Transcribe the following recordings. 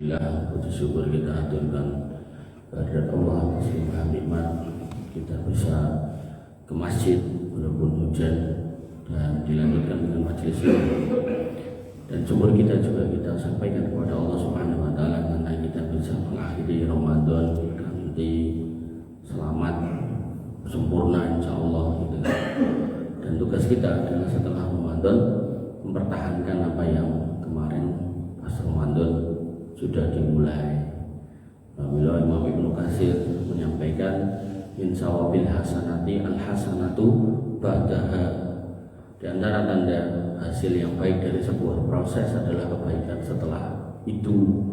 Alhamdulillah, puji syukur kita aturkan kehadirat Allah atas limpahan nikmat kita bisa ke masjid walaupun hujan dan dilanjutkan dengan majelis ini. Dan syukur kita juga kita sampaikan kepada Allah Subhanahu wa taala karena kita bisa mengakhiri Ramadan nanti selamat sempurna insyaallah gitu. Dan tugas kita adalah setelah Ramadan mempertahankan apa yang kemarin pas Ramadan sudah dimulai. Bila Imam Ibnu Katsir menyampaikan insawabil hasanati al hasanatu ba'daha, di antara tanda hasil yang baik dari sebuah proses adalah kebaikan setelah itu.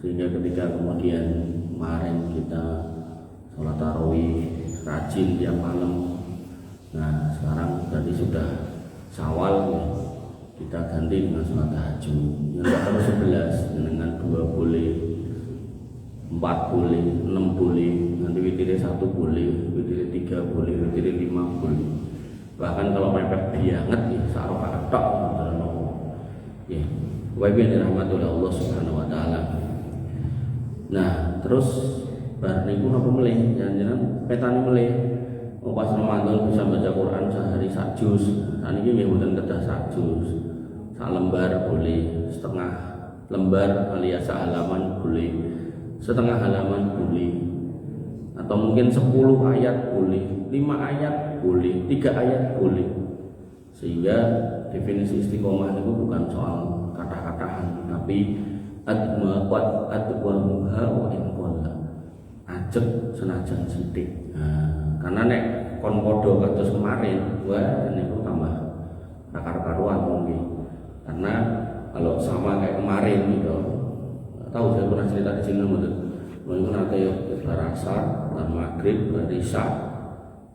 Sehingga ketika kemudian kemarin kita sholat tarawih rajin tiap malam, nah sekarang tadi sudah Syawal ya, kita ganti dengan sholat tahajud yang harus 11 dengan 2 boleh, 4 boleh, 6 boleh, nanti witirnya 1 boleh, witirnya 3 boleh, witirnya 5 boleh. Bahkan kalau mepet banget ya sarok katok ya, wajib yang dirahmati oleh Allah Subhanahu wa taala. Nah, terus bar niku napa melih jangan petane melih pas Ramadan bisa baca Quran sehari sak juz. Saniki nggih mboten kedah sak juz. Sak lembar boleh, setengah lembar alias halaman boleh, setengah halaman boleh, atau mungkin 10 ayat boleh, 5 ayat boleh, 3 ayat boleh. Sehingga definisi istiqomah itu bukan soal kata-kataan, tapi admaqat adwamuha wa inqalla, ajek senajan sithik. Karena nek kon padha kados kemarin, wah niku tambah akar-karuan mungkin. Karena kalau sama kayak kemarin gitu, tahu saya pernah cerita di sini betul. Mungkin nanti bar asar, bar maghrib, bar isya,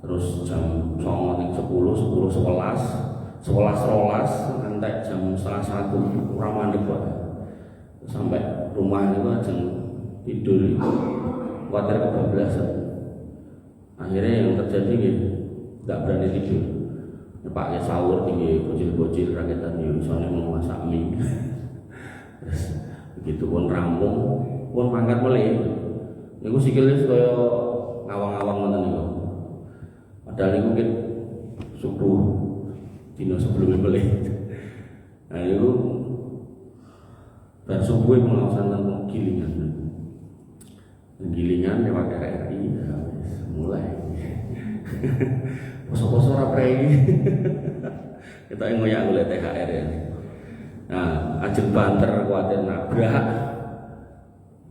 terus jam 9, 10, 11, 12, nanti jam setengah 1 kurang mandek kok. Sampai rumah itu jam tidur khawatir kebablasan. Akhirnya yang terjadi gitu, nggak berani tidur. Pak ya sahur tinggi bocil-bocil rakyatan yo soalnya mau masak mie. Terus begitu pun rampung, pun mangkat mulai. Niku sikile kaya ngawang-ngawang ngoten niku. Padahal niku mungkin subuh dino sebelumnya mulai. Nah niku bar subuh pengawasan tentang gilingan. Gilingan lewat RRI ya, mulai. Poso-poso ora prei. Kita ngoyak oleh THR ya. Nah, ajeng banter kuwatir nabrak.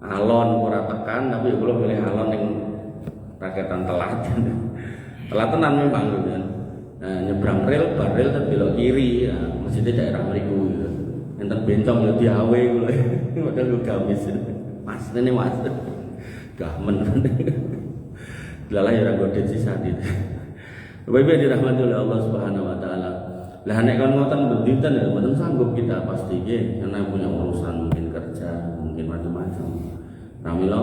Alon ora tekan tapi kula milih alon ning raketan telat. Telat tenan memang kan. Nah, nyebrang rel, bar rel belok kiri, ya, masjidnya daerah mriku gitu. Enten bencong ya diawe kula. Padahal lu gamis. Mas ini Mas. Gamen. Lalah ya ora godhet sisa dit. Bapak dirahmati oleh Allah Subhanahu wa taala. Lah nek kon ngoten benditen ya mboten sanggup kita pasti nggih karena punya urusan mungkin kerja, mungkin macam-macam. Pramila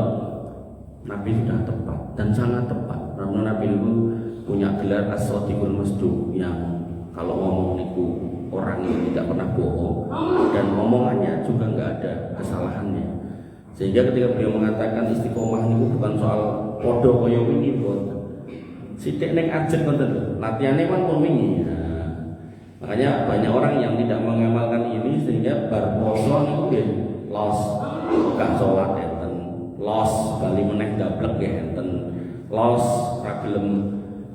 Nabi sudah tepat dan sangat tepat. Pramila Nabi itu punya gelar as-shadiqul masduq yang kalau ngomong niku orang yang tidak pernah bohong dan omongannya juga enggak ada kesalahannya. Sehingga ketika beliau mengatakan istiqomah niku bukan soal podo kaya wingi boten. Sithik ning ajeng ngoten latihane kan pun wingi. Nah, makanya banyak orang yang tidak mengamalkan ini sehingga bar poso niku nggih los gak salat enten, los bali meneh dablek nggih enten, los ra gelem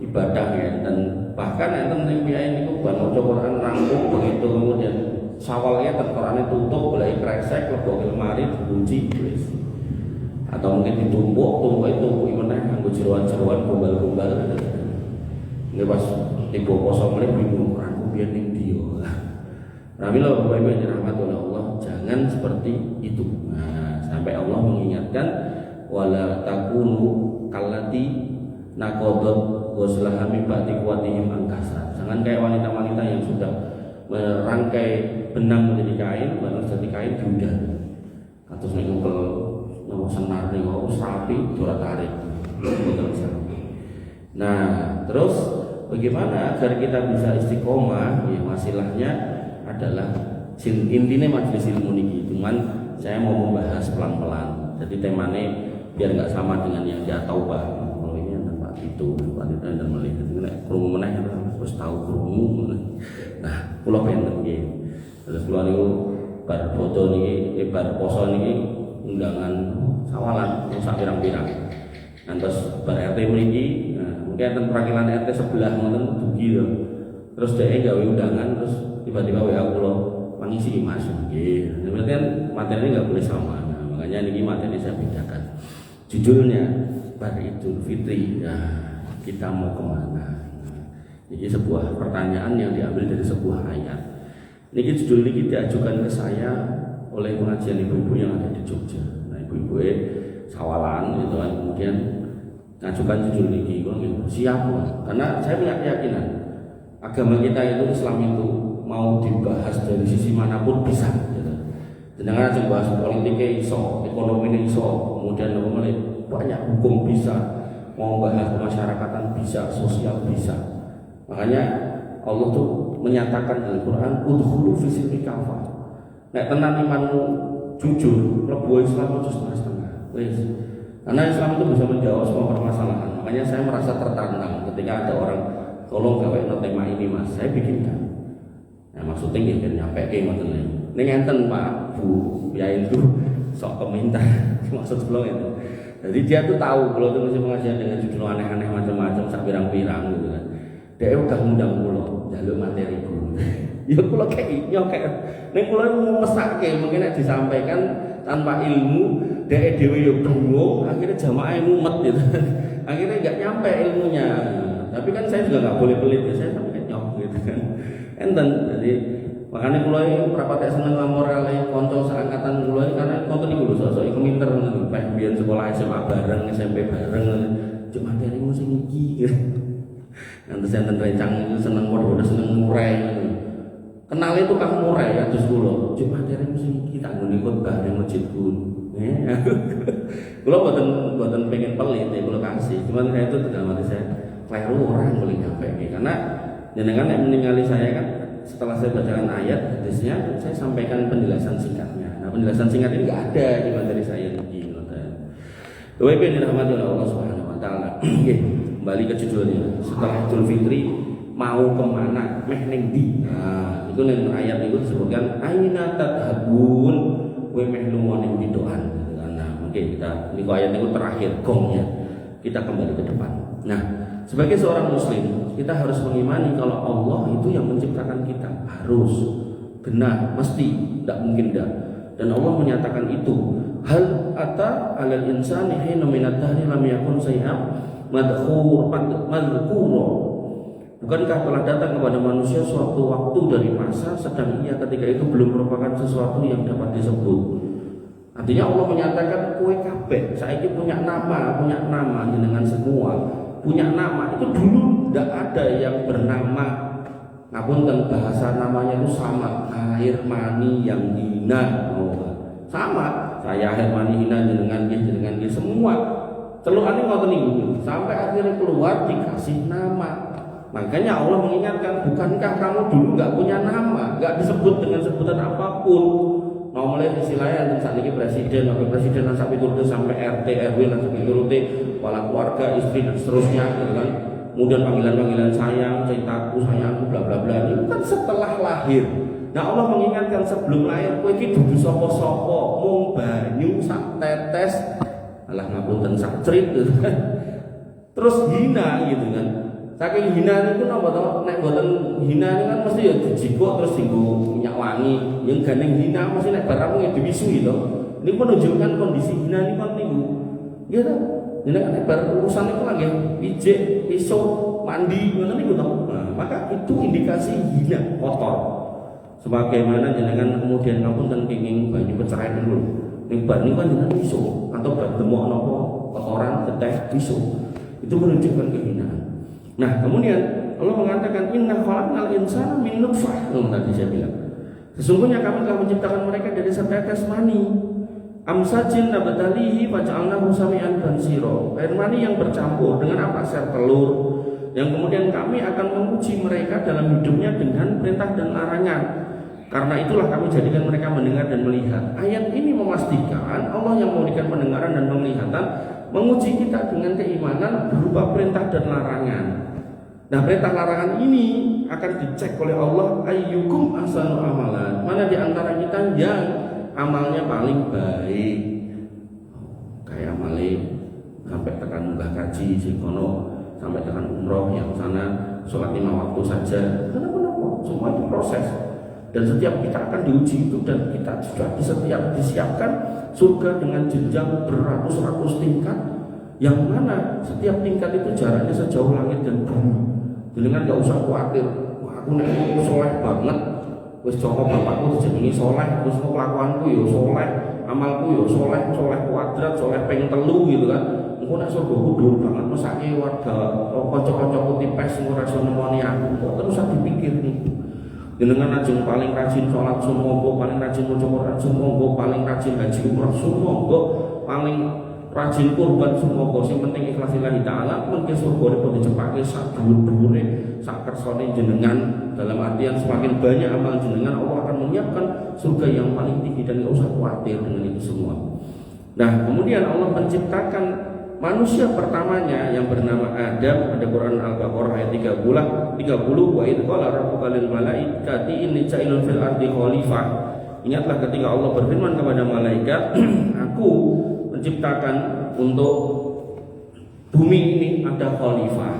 ibadah nggih enten. Bahkan enten ning piye niku ban maca Quran rampung begitu kemudian Syawalnya Qur'ane tutup boleh kresek lebok lemari dikunci wis. Atau mungkin ditumpuk itu meneh nganggo jeroan-jeroan gombal-gombal. Ini pas tiba poso meneh bingung aku biyen ning ndi yo. Nah, bila Bapak-Ibu dirahmati oleh Allah, jangan seperti itu. Nah, sampai Allah mengingatkan wala takunu kallati naqadat ghuslaha min ba'di quwwatihim angkasa. Jangan kayak wanita-wanita yang sudah merangkai benang menjadi kain, baru jadi kain diudah. Kados nek ngumpul nopo senar niku rapi ora tarik. Nah, terus bagaimana agar kita bisa istiqomah? Ya, masalahnya adalah intinya majelis ilmu niki. Cuman saya mau membahas pelan-pelan. Jadi temanya biar nggak sama dengan yang dia tahu Pak. Kalau ini ada Pak itu dan melihat itu kerumuh meneh terus tahu kerumuh. Nah, kula benten nggih. Terus kula niku bar foto niki bar poso niki undangan sawalan sak pirang-pirang. Terus bar RT mriki, mungkin enten perwakilan RT sebelah ngoten dugi lho. Terus dhek gawe undangan terus tiba-tiba WA kula mangisi Mas nggih. Berarti kan materinya enggak boleh sama. Nah, makanya niki materi saya bedakan. Judulnya bar Idul Fitri. Nah, kita mau kemana? Ini sebuah pertanyaan yang diambil dari sebuah ayat. Niki judul niki diajukan ke saya oleh pengajian ibu-ibu yang ada di Jogja. Nah, ibu-ibu sawalan itu kan kemudian ngajukan judul niki siap karena saya punya keyakinan agama kita itu Islam itu mau dibahas dari sisi manapun bisa gitu. Jangan aja bahas politiknya iso, ekonominya iso, kemudian banyak hukum bisa, mau bahas pemasyarakatan bisa, sosial bisa. Makanya Allah tuh menyatakan dalam Quran udkhulu fi silmi kafah. Nek tenan imanmu jujur, mlebu Islam aja setengah-setengah. Wis. Karena Islam itu bisa menjawab semua permasalahan. Makanya saya merasa tertantang ketika ada orang tolong gawe tema ini Mas, saya bikinkan. Nah, maksudnya nggih nyampe ke ngoten lho. Ning enten Pak, Bu, ya itu sok komentar maksud kula itu. Jadi dia tuh tahu kalau itu masih pengajian dengan judul aneh-aneh macam-macam sak pirang-pirang gitu kan. Dia udah ngundang kula njaluk materi guru. Ya kula kayak nyokek. Ning kula mau mesake mungkin nek disampaikan tanpa ilmu, dhek dhewe yo bingung, akhirnya jamaah mumet gitu. Akhirnya enggak nyampe ilmunya. Tapi kan saya juga enggak boleh pelit ya, saya sampai nyok gitu kan. Enten jadi makanya kula rapat seneng ngamor kali kanca seangkatan kula karena konten iku lho sok-sok iku minter ngono. Pas biyen sekolah SMA bareng, SMP bareng, cuma materimu sing iki gitu. Nanti enten rencang itu seneng udah seneng murai. Kenal itu kang murai ya terus kula. Cuma materimu sing iki tak ngene khotbah ning masjidku. Kula boten pengen pelit ya kula kasih. Cuman saya itu dalam hati saya kleru orang boleh nyampe karena jenengan yang meninggali saya kan setelah saya bacakan ayat hadisnya saya sampaikan penjelasan singkatnya. Nah penjelasan singkat ini nggak ada di materi saya ini. WP dirahmati oleh Allah Subhanahu Wa Taala. Kembali ke judulnya. Setelah Idul Fitri mau kemana? Meh ning ndi? Nah itu ning ayat itu disebutkan aina tadhabun we meh lunga ning bidoan. Nah mungkin kita ini ayat itu terakhir gongnya. Kita kembali ke depan. Nah sebagai seorang muslim, kita harus mengimani kalau Allah itu yang menciptakan kita. Harus, benar, mesti, tidak mungkin tidak. Dan Allah menyatakan itu. Hal ata alal insani hina minad dahri lam yakun shay'an madhkura. Bukankah telah datang kepada manusia suatu waktu dari masa sedang ia ketika itu belum merupakan sesuatu yang dapat disebut. Artinya Allah menyatakan kowe kabeh saiki punya nama dengan semua. Punya nama itu dulu tidak ada yang bernama ngapunten bahasa namanya itu sama air mani yang hina sama saya air mani hina jenengan semua celukane ngoten niku sampai akhirnya keluar dikasih nama. Makanya Allah mengingatkan bukankah kamu dulu nggak punya nama, nggak disebut dengan sebutan apapun. Mau mulai istilahnya dan saat ini presiden, wakil presiden dan sampai turun sampai RT, RW dan sampai turun kepala keluarga, istri dan seterusnya, gitu kan. Kemudian panggilan-panggilan sayang, cintaku, sayangku, bla bla bla. Itu kan setelah lahir. Nah Allah mengingatkan sebelum lahir, kowe iki dudu sapa-sapa, mung banyu sak tetes, alah ngapunten sak crit, gitu kan. Terus hina, gitu kan. Saking hina itu napa to? Nek boten hina itu kan mesti ya dijikuk terus dienggo minyak wangi. Yang gandeng hina mesti nek barangmu ya diwisui to. Ini menunjukkan kondisi hina ini kan niku. Nggih to. Nek bar urusan itu lagi pijik, pisau, mandi ngoten niku to. Nah, maka itu indikasi hina, kotor. Sebagaimana jenengan kemudian ngapunten kenging banyu peceraian dulu. Ning bar niku kan jenengan pisau atau bar demok napa kotoran teteh pisau. Itu menunjukkan kehinaan. Nah kemudian Allah mengatakan inna khalaqnal insana min nutfah. Tadi saya bilang sesungguhnya kami telah menciptakan mereka dari setetes mani amsajin nabtalihi faja'alnahu sami'an basira. Air mani yang bercampur dengan apa? Sel telur yang kemudian kami akan menguji mereka dalam hidupnya dengan perintah dan larangan. Karena itulah kami jadikan mereka mendengar dan melihat. Ayat ini memastikan Allah yang memberikan pendengaran dan penglihatan menguji kita dengan keimanan berupa perintah dan larangan. Nah, perintah larangan ini akan dicek oleh Allah, ayyukum ahsanu amalan. Mana di antara kita yang amalnya paling baik? Kayak amalnya sampai tekan munggah kaji sikono, sampai tekan umroh yang sana sholat 5 waktu saja. Kenapa? Semua itu proses. Dan setiap kita akan diuji itu, dan kita sudah disiapkan surga dengan jenjang beratus-ratus tingkat, yang mana setiap tingkat itu jaraknya sejauh langit dan bumi. Jadi kan gak usah khawatir, wah aku nek soleh banget, wis joko bapakku dijenengi soleh, terus kelakuanku yo soleh, amalku yo soleh kuadrat, soleh ping 3 gitu kan. Engko nek surgaku dhuwur banget, mesake warga kanca-kancaku tipes ora iso nemoni aku, kok terus dipikir nih. Jenengan ajeng paling rajin sholat sumangga, paling rajin maca Quran sumangga, paling rajin haji umrah sumangga, paling rajin kurban sumangga, sing penting ikhlas lillahi taala, mungkin surga niku dicepake sak dhuwur-dhuwure, sak kersane jenengan. Dalam artian semakin banyak amal jenengan, Allah akan menyiapkan surga yang paling tinggi dan enggak usah khawatir dengan itu semua. Nah, kemudian Allah menciptakan manusia pertamanya yang bernama Adam. Ada Quran Al-Baqarah ayat 30, wa idz qala rabbuka lil malaikati inni ja'ilun fil ardi khalifah. Ingatlah ketika Allah berfirman kepada malaikat, aku menciptakan untuk bumi ini ada khalifah.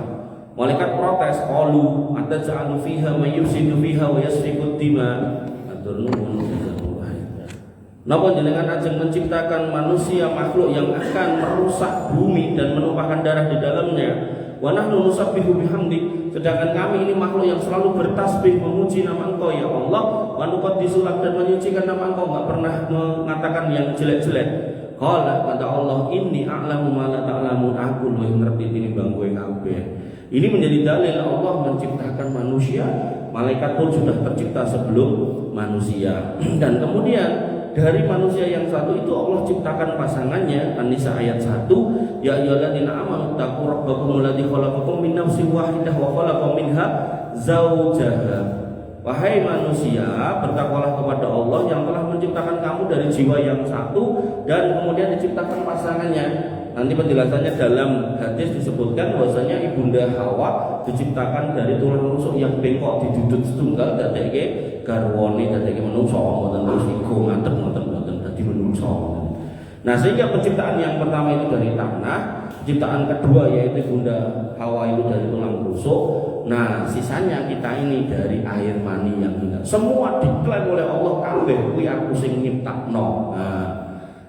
Malaikat protes, qalu ataj'alu fiha may yufsidu fiha wa yasfiku dima. Napa jenengan ajeng menciptakan manusia makhluk yang akan merusak bumi dan menumpahkan darah di dalamnya. Wa nahnu nusabbihu bihamdi, sedangkan kami ini makhluk yang selalu bertasbih memuji nama Engkau ya Allah, wa nuqaddisu lak, dan menyucikan nama Engkau, enggak pernah mengatakan yang jelek-jelek. Qala kata Allah, inni a'lamu ma la ta'lamun, aku luwih ngerti tinimbang kowe kabeh. Ini menjadi dalil Allah menciptakan manusia. Malaikat pun sudah tercipta sebelum manusia. Dan kemudian dari manusia yang satu itu Allah ciptakan pasangannya. An-Nisa ayat 1, ya ayyuhalladzina amanu taqu rabbakum alladzi khalaqakum min nafsin wahidah wa khalaqa minha zaujaha. Wahai manusia, bertakwalah kepada Allah yang telah menciptakan kamu dari jiwa yang satu dan kemudian diciptakan pasangannya. Nanti penjelasannya dalam hadis disebutkan bahwasanya ibunda Hawa diciptakan dari tulang rusuk yang bengkok didudut setunggal dadeke garwane, dadeke menungso, mboten terus iku ngantem-ngantem dadi menungso. Nah, sehingga penciptaan yang pertama itu dari tanah, ciptaan kedua yaitu ibunda Hawa itu dari tulang rusuk. Nah, sisanya kita ini dari air mani yang hina. Semua diklaim oleh Allah kabeh kuwi aku sing nyiptakno. Nah,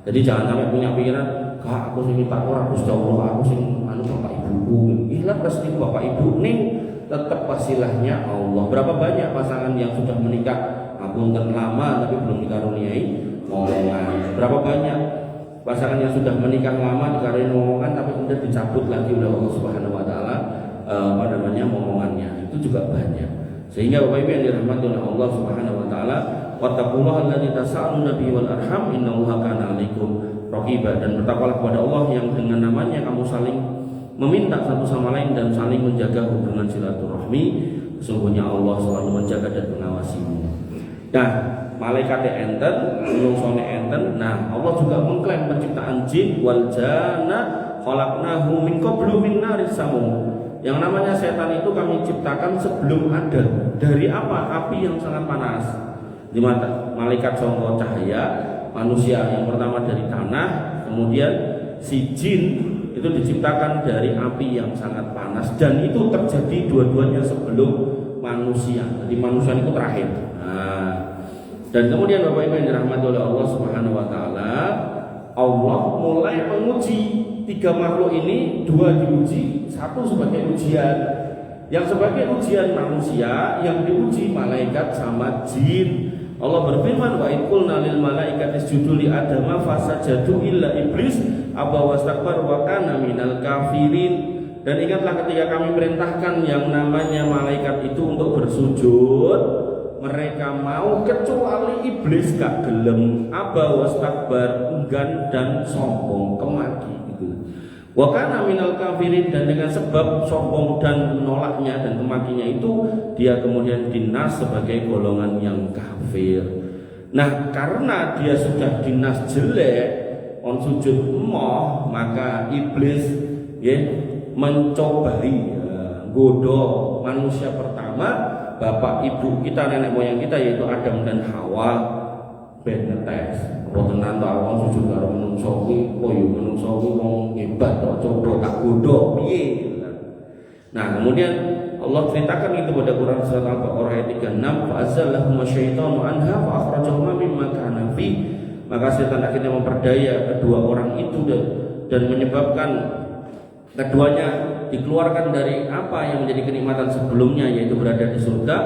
jadi jangan sampai punya pikiran, "Kak, aku sing nyiptakno ora Gusti Allah, aku sing bapak ibuku." Ikhlas pasti bapak ibu ning tetap wasilahnya Allah. Berapa banyak pasangan yang sudah menikah apunten lama tapi belum dikaruniai momongan. Berapa banyak pasangan yang sudah menikah lama dikaruniai momongan tapi kemudian dicabut lagi oleh Allah Subhanahu wa taala momongannya. Itu juga banyak. Sehingga Bapak Ibu yang dirahmati oleh Allah Subhanahu wa taala, wattaqullaha allazi tasaaluna bihi wal arham innallaha kana 'alaikum raqiba, dan bertakwalah kepada Allah yang dengan namanya kamu saling meminta satu sama lain dan saling menjaga hubungan silaturahmi. Sesungguhnya Allah selalu menjaga dan mengawasimu. Nah, malaikat enten, menungsone enten. Nah, Allah juga mengklaim penciptaan jin, wal janna khalaqnahu min qablu min naris samum. Yang namanya setan itu kami ciptakan sebelum ada. Dari apa? Api yang sangat panas. Di mata malaikat sangka cahaya, manusia yang pertama dari tanah, kemudian si jin itu diciptakan dari api yang sangat panas, dan itu terjadi dua-duanya sebelum manusia. Jadi manusia itu terakhir. Nah, dan kemudian Bapak Ibu yang dirahmati oleh Allah Subhanahu wa taala, Allah mulai menguji tiga makhluk ini. Dua diuji, satu sebagai ujian. Yang sebagai ujian manusia, yang diuji malaikat sama jin. Allah berfirman, wa idh qulna lil malaikati isjudu li adama fasajadu illa iblis aba wastakbar wa kana minal kafirin. Dan ingatlah ketika kami perintahkan yang namanya malaikat itu untuk bersujud, mereka mau kecuali iblis gak gelem, aba wastakbar, enggan dan sombong, kemaki gitu. Wa kana minal kafirin, dan dengan sebab sombong dan menolaknya dan memakinya itu dia kemudian dinas sebagai golongan yang kafir. Nah, karena dia sudah dinas jelek on sujud emoh, maka iblis ya mencobai godo manusia pertama, bapak ibu kita, nenek moyang kita yaitu Adam dan Hawa, ben ngetes apa tenan ta wong sujud karo menungso kuwi koyo menungso kuwi wong hebat kok coba tak godho piye. Nah, kemudian Allah ceritakan itu pada Quran surat Al-Baqarah ayat 36, fa'azallahum asyaitanu anha fa akhrajahuma mimma kana fi. Maka setan akhirnya memperdaya kedua orang itu dan menyebabkan keduanya dikeluarkan dari apa yang menjadi kenikmatan sebelumnya, yaitu berada di surga.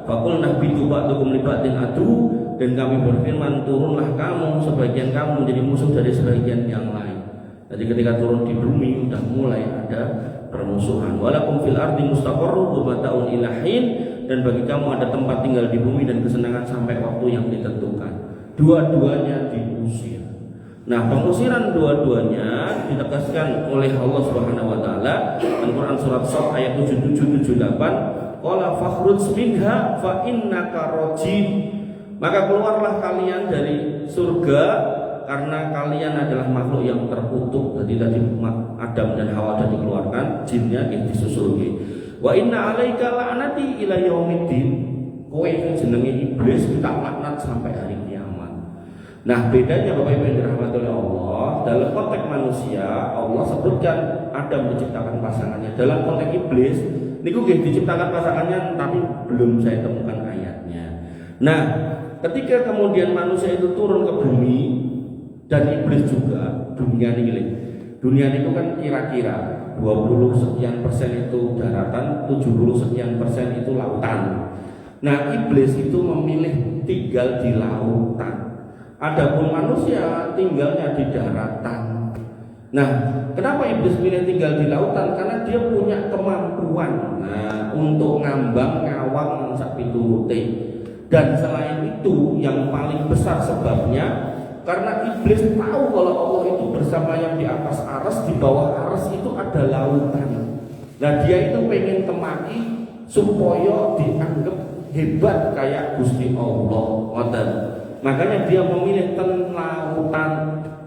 Faqulna bitu ba'dukum li ba'din adu, dan kami berfirman, turunlah kamu, sebagian kamu menjadi musuh dari sebagian yang lain. Jadi ketika turun di bumi sudah mulai ada permusuhan. Walakum fil ardi mustaqarrun wa mata'un ila hin, dan bagi kamu ada tempat tinggal di bumi dan kesenangan sampai waktu yang ditentukan. Dua-duanya diusir. Nah, pengusiran dua-duanya ditegaskan oleh Allah Subhanahu wa taala dalam Quran surat Shad ayat 7778, qala fakhruj minha fa innaka rajim. Maka keluarlah kalian dari surga karena kalian adalah makhluk yang terkutuk. Jadi tadi Adam dan Hawa sudah dikeluarkan, jinnya disusul. Wa inna alaika la'nati ila yaumiddin. Kowe jenenge iblis tak laknat sampai hari kiamat. Nah, bedanya Bapak Ibu yang dirahmati oleh Allah, dalam konteks manusia Allah sebutkan Adam diciptakan pasangannya. Dalam konteks iblis niku nggih diciptakan pasangannya tapi belum saya temukan ayatnya. Nah, ketika kemudian manusia itu turun ke bumi dan iblis juga, dunia ini kan kira-kira 20 sekian persen itu daratan, 70 sekian persen itu lautan. Nah, iblis itu memilih tinggal di lautan. Adapun manusia tinggalnya di daratan. Nah, kenapa iblis pilih tinggal di lautan? Karena dia punya kemampuan untuk ngambang, ngawang, sak piturute. Dan selain itu yang paling besar sebabnya karena iblis tahu kalau Allah itu bersama yang di atas aras, di bawah aras itu ada lautan. Nah, dia itu pengen temaki supaya dianggap hebat kayak Gusti Allah. Makanya dia memilih ten lautan.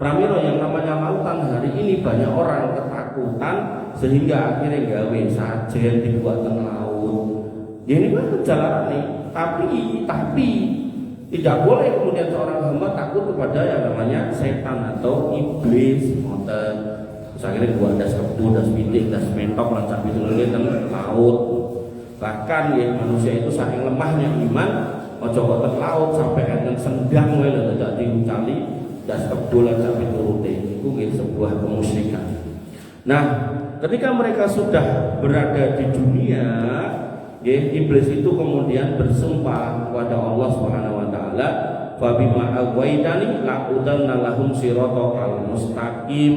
Pramila yang namanya lautan hari ini banyak orang ketakutan sehingga akhirnya gawe sajen dibuat ten laut. Ya ini kan jalan nih. Tapi tidak boleh kemudian seorang hamba takut kepada yang namanya setan atau iblis. Terus akhirnya gua das kebo, das pitik, das mentok, lancap itu lagi teng laut. Bahkan ya manusia itu saking lemahnya iman, ojo kok laut sampai enten sendang wae lho dadak diucali das kebo lancap itu rute. Iku sebuah kemusyrikan. Nah, ketika mereka sudah berada di dunia, iblis itu kemudian bersumpah kepada Allah Subhanahu wa taala, "Fa bima aghwaytani la'udanna lahum siratal mustaqim."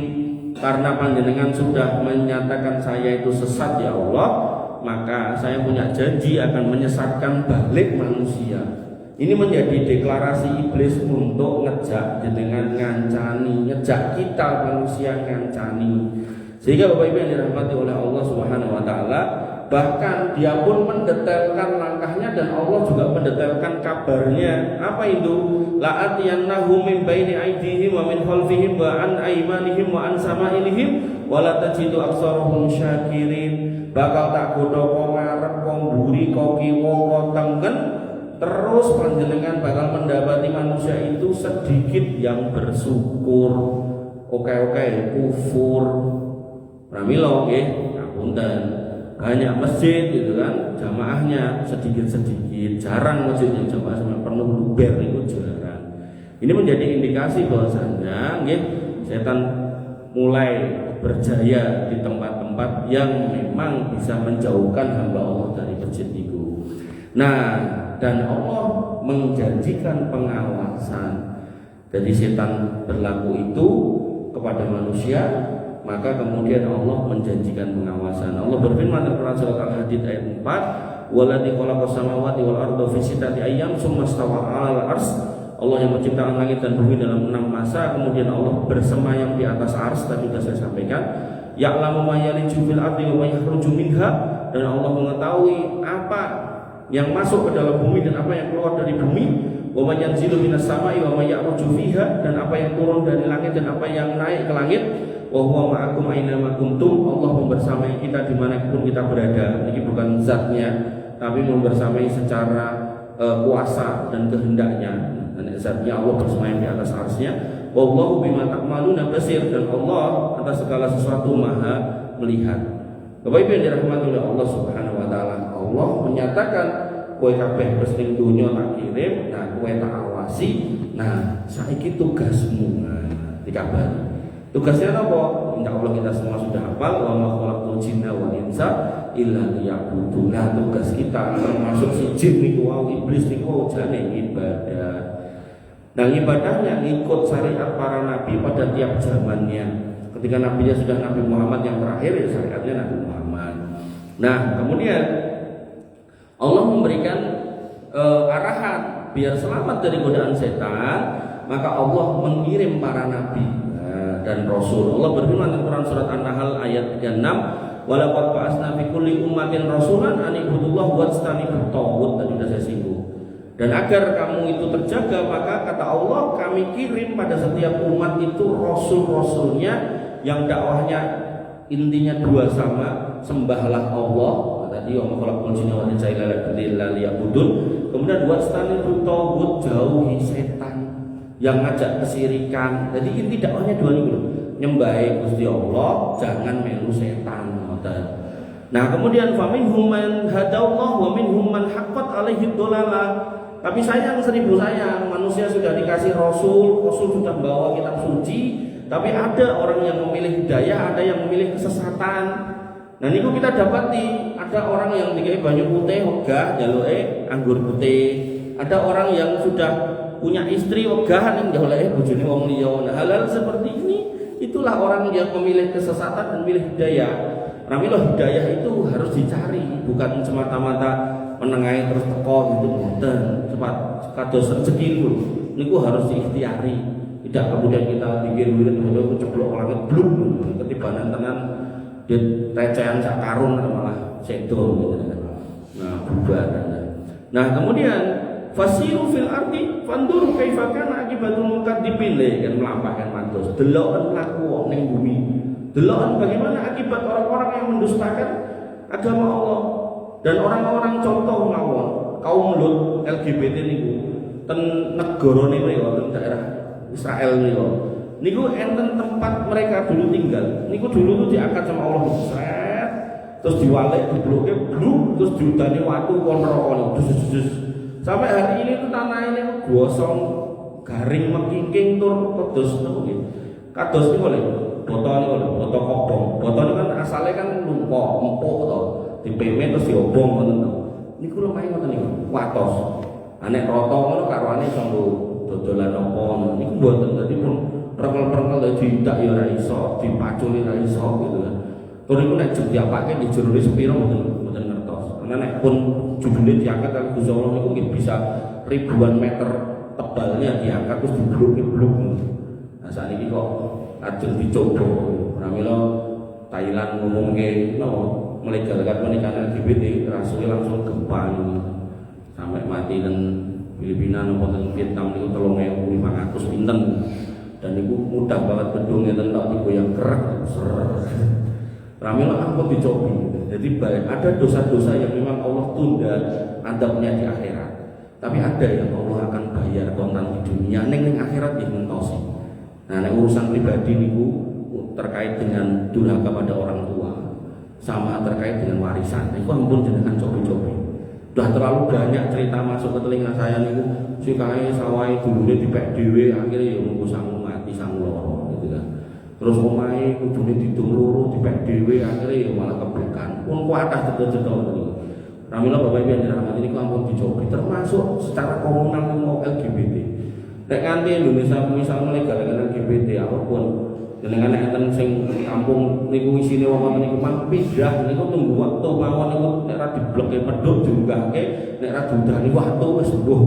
Karena panjenengan sudah menyatakan saya itu sesat ya Allah, maka saya punya janji akan menyesatkan balik manusia. Ini menjadi deklarasi iblis untuk ngejak jenengan ngancani, ngejak kita manusia ngancani. Sehingga Bapak Ibu yang dirahmati oleh Allah Subhanahu wa taala, bahkan dia pun mendetailkan langkahnya dan Allah juga mendetailkan kabarnya. Apa itu? La'atiyannahum min baini aydihim wa min khalfihim wa an aymanihim wa an samailihim wa la tajidu aktsarahum syakirin. Bakal tak godho kok ngarep kok mburi kok kiwa kok tengen, terus panjenengan bakal mendapati manusia itu sedikit yang bersyukur. Oke, kufur. Pramila nggih, ngapunten. Banyak masjid gitu kan, jamaahnya sedikit-sedikit, jarang masjid yang jamaah sampai penuh luber itu jarang. Ini menjadi indikasi bahwasanya setan mulai berjaya di tempat-tempat yang memang bisa menjauhkan hamba Allah dari masjid itu. Nah, dan Allah menjanjikan pengawasan. Jadi setan berlaku itu kepada manusia, maka kemudian Allah menjanjikan pengawasan. Allah berfirman dalam Quran surat Al-Hadid ayat 4, "Waladzi khalaqas samawati wal arda fi sittati ayyam tsumma stawa 'alal 'arsy." Allah yang menciptakan langit dan bumi dalam 6 masa, kemudian Allah bersemayam di atas ars, tadi sudah saya sampaikan. ya'lamu ma yaliju fil ardi wa ma yakhruju minha, dan Allah mengetahui apa yang masuk ke dalam bumi dan apa yang keluar dari bumi, wa ma yanzilu minas sama'i wa ma ya'ruju fiha, dan apa yang turun dari langit dan apa yang naik ke langit, wa huwa ma'akum aina ma kuntum, Allah membersamai kita dimanapun kita berada. Ini bukan zatnya, tapi membersamai secara kuasa dan kehendaknya. Dan zatnya Allah bersemayam di atas arsy-Nya. Wallahu bima ta'maluna basir, dan Allah atas segala sesuatu maha melihat. Bapak Ibu yang dirahmati oleh Allah Subhanahu wa taala, Allah menyatakan kowe kabeh wis ning donya tak kirim, nah kowe tak awasi. Nah, saiki tugasmu dikabari. Tugasnya apa? Insya Allah kita semua sudah hafal, wa ma khalaqul jinna wal insa illa liya'budun. Nah, tugas kita termasuk si jin niku wau, iblis niku jane ibadah. Nah, ibadahnya ikut syariat para nabi pada tiap zamannya. Ketika nabinya sudah Nabi Muhammad yang terakhir, ya syariatnya Nabi Muhammad. Nah, kemudian Allah memberikan arahan biar selamat dari godaan setan, maka Allah mengirim para nabi dan rasul. Allah berfirman dalam Quran surat An-Nahl ayat 36, walaqad ba'atsna fi kulli ummatin rasulan an ibudullaha wajtanibut taghut. Tadi sudah saya singgung. Dan agar kamu itu terjaga, maka kata Allah, kami kirim pada setiap umat itu rasul-rasulnya yang dakwahnya intinya dua sama, sembahlah Allah. Tadi wa khalaqul jinna wal insa illa liya'budun. Kemudian wajtanibut taghut, jauhi setan yang ngajak kesirikan. Jadi inti dakwahnya dua ini loh. Nyembah Gusti Allah, jangan melu setan. Nah, kemudian faminhum man hadallah wa minhum man haqqat alaihi dhalalah. Tapi sayang, seribu sayang, manusia sudah dikasih rasul sudah bawa kitab suci, tapi ada orang yang memilih hidayah, ada yang memilih kesesatan. Nah, niku kita dapati, ada orang yang dikai banyu putih wegah jaluke anggur putih. Ada orang yang sudah punya istri wegah ning jaluke bojone wong liya. Nah, hal-hal seperti ini itulah orang yang memilih kesesatan dan memilih hidayah. Ramilah hidayah itu harus dicari, bukan semata-mata menengahi terus teko gitu, dan cepat kados rezeki niku harus diikhtiari. Tidak kemudian kita pikir-pikir itu ceblok langit blum ketibanan tenan dit recehan sak karun malah sedo gitu kan. Nah, bubar. Nah, kemudian fasiru fil ardi fandur kaifa kana akibatul mukadzibin, kan melampahkan matos deloken laku ning bumi. Deloken bagaimana akibat orang-orang yang mendustakan agama Allah. Dan orang-orang contoh mawon kaum Lut LGBT niku ten negara niku ya ten daerah Israel niku enten tempat mereka dulu tinggal. Niku dulu tuh diangkat sama Allah set, terus diwalek dibloke bluk, terus diudani watu kon neraka dus. Sampai hari ini tuh tanah ini gosong garing mekingking tur terus niku nggih. Kados niku lho, botol niku lho, botol kobong. Botol kan asalnya kan lumpuk, empuk to. Dipemet terus diobong ngoten to. Niku lumayan ngoten niku, watos. Nek rata ngono karwane sambo dodolan apa ngono. Niku mboten, dadi pun perkel-perkel didak ya ora iso, dipaculi ora iso gitu kan. Tur niku nek jek diapake di jerone sepiro mboten ngertos. Karena nek pun judule diangkat kali Gusti Allah niku nggih bisa ribuan meter tebalnya diangkat terus diblok-blok. Nah, sakniki kok ajeng dicoba. Pramila Thailand ngomongke melegalkan pernikahan LGBT, rasulnya langsung gempa ini sampai mati. Dan Filipina dan Vietnam itu 3.500 pinten, dan itu mudah banget gedungnya tentang digoyang kerak ramila ampun dicobi. Jadi ada dosa-dosa yang memang Allah tunda adabnya di akhirat, tapi ada yang Allah akan bayar kontan di dunia neng akhirat yang mentosi. Nah, urusan pribadi niku terkait dengan durhaka pada orang tua, sama terkait dengan warisan, itu ampun jenengan cobi-cobi. Udah terlalu banyak cerita masuk ke telinga saya niku, sikai sawai dulure dipek dhewe, akhirnya ya munggo sangu mati sangu loro gitu kan. Terus omahe kudune didung loro dipek dhewe, akhirnya ya malah kebukan. Pun kuatah cedek-cedek niku. Ramila Bapak Ibu yang dirahmati niku ampun dicobi, termasuk secara komunal mau LGBT. Nek nganti Indonesia misal melegalkan LGBT apapun, jenengan nek enten sing kampung niku isine wong niku mang pindah niku tunggu waktu mawon niku nek ra diblokke pedhot diunggahke, nek ra diundani waktu wis sembuh.